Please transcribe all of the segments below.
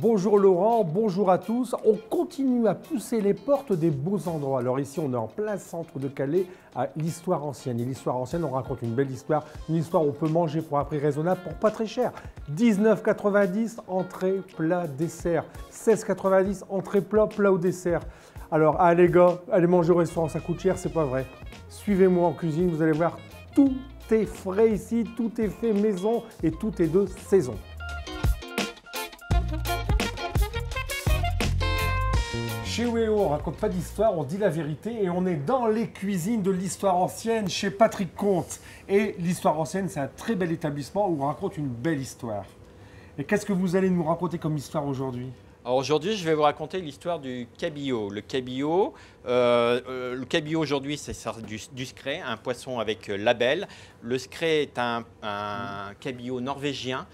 Bonjour Laurent, bonjour à tous. On continue à pousser les portes des beaux endroits. Alors ici, on est en plein centre de Calais, à l'Histoire ancienne. Et l'Histoire ancienne, on raconte une belle histoire. Une histoire où on peut manger pour un prix raisonnable, pour pas très cher. 19,90 entrée, plat, dessert. 16,90 entrée, plat, plat ou dessert. Alors, ah les gars, aller manger au restaurant, ça coûte cher, c'est pas vrai. Suivez-moi en cuisine, vous allez voir, tout est frais ici, tout est fait maison et tout est de saison. Chez Wéo, on raconte pas d'histoire, on dit la vérité et on est dans les cuisines de l'Histoire ancienne chez Patrick Comte. Et l'Histoire ancienne, c'est un très bel établissement où on raconte une belle histoire. Et qu'est-ce que vous allez nous raconter comme histoire aujourd'hui? Alors aujourd'hui, je vais vous raconter l'histoire du cabillaud. Le cabillaud aujourd'hui, c'est du scray, un poisson avec label. Le scray est un cabillaud norvégien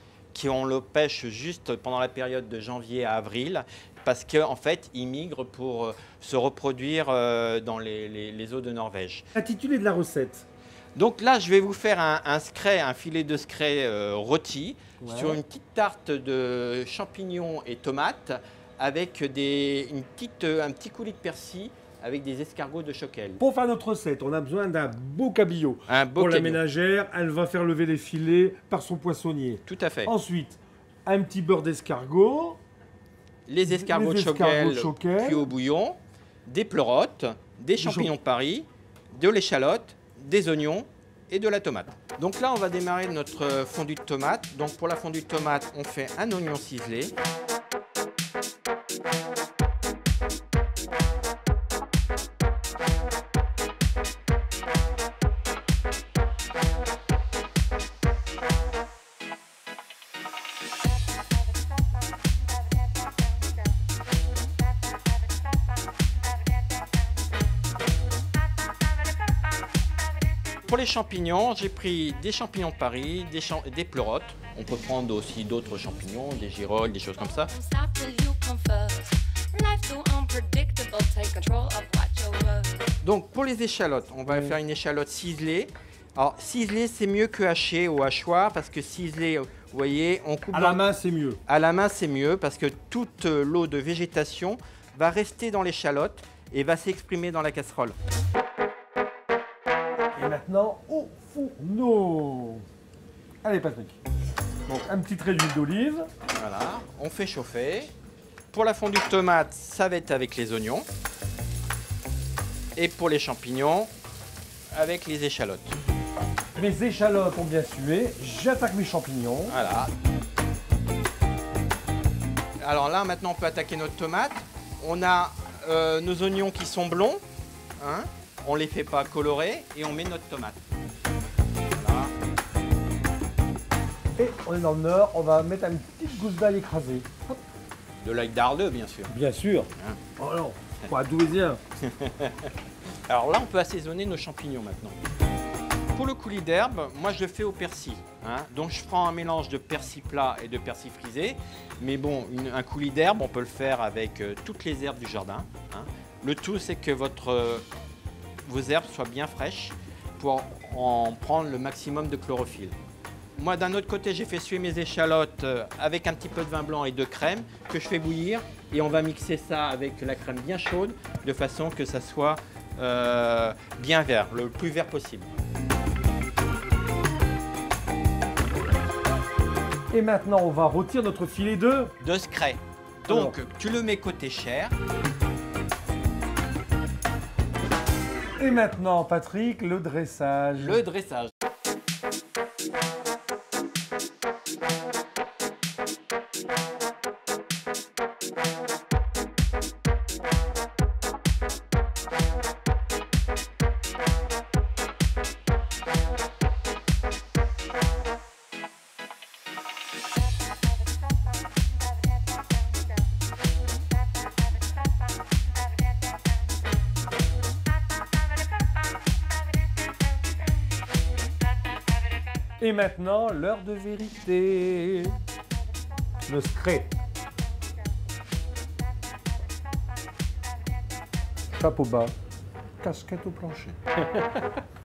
on le pêche juste pendant la période de janvier à avril parce qu'en fait, il migre pour se reproduire dans les eaux de Norvège. L'intitulé de la recette. Donc là, je vais vous faire un scray, un filet de scray rôti sur une petite tarte de champignons et tomates avec un petit coulis de persil avec des escargots de Choquel. Pour faire notre recette, on a besoin d'un beau cabillaud. Pour la ménagère, elle va faire lever les filets par son poissonnier. Tout à fait. Ensuite, un petit beurre d'escargot. Les escargots de Choquel cuits au bouillon, des pleurotes, des champignons de Paris, de l'échalote, des oignons et de la tomate. Donc là, on va démarrer notre fondue de tomate. Donc pour la fondue de tomate, on fait un oignon ciselé. Pour les champignons, j'ai pris des champignons de Paris, des pleurotes. On peut prendre aussi d'autres champignons, des girolles, des choses comme ça. Donc pour les échalotes, on va faire une échalote ciselée. Alors ciselée, c'est mieux que hachée au hachoir parce que ciselée, vous voyez, on coupe... À la main, c'est mieux. À la main, c'est mieux parce que toute l'eau de végétation va rester dans l'échalote et va s'exprimer dans la casserole. Et maintenant, au fourneau. Allez Patrick. Donc un petit trait d'huile d'olive. Voilà, on fait chauffer. Pour la fondue de tomate, ça va être avec les oignons. Et pour les champignons, avec les échalotes. Mes échalotes ont bien sué, j'attaque mes champignons. Voilà. Alors là, maintenant, on peut attaquer notre tomate. On a nos oignons qui sont blonds. Hein. On ne les fait pas colorer et on met notre tomate. Voilà. Et on est dans le nord, on va mettre une petite gousse d'ail écrasée. Hop. De l'ail d'Arleux, bien sûr. Bien sûr. Hein. Oh non, pas douaisien. Alors là, on peut assaisonner nos champignons maintenant. Pour le coulis d'herbe, moi je le fais au persil. Hein. Donc je prends un mélange de persil plat et de persil frisé. Mais bon, un coulis d'herbe, on peut le faire avec toutes les herbes du jardin. Hein. Le tout, c'est que vos herbes soient bien fraîches pour en prendre le maximum de chlorophylle. Moi, d'un autre côté, j'ai fait suer mes échalotes avec un petit peu de vin blanc et de crème que je fais bouillir. Et on va mixer ça avec la crème bien chaude de façon que ça soit bien vert, le plus vert possible. Et maintenant, on va rôtir notre filet de scray. Donc, tu le mets côté chair. Et maintenant, Patrick, le dressage. Le dressage. Et maintenant, l'heure de vérité. Le scray. Chapeau bas, casquette au plancher.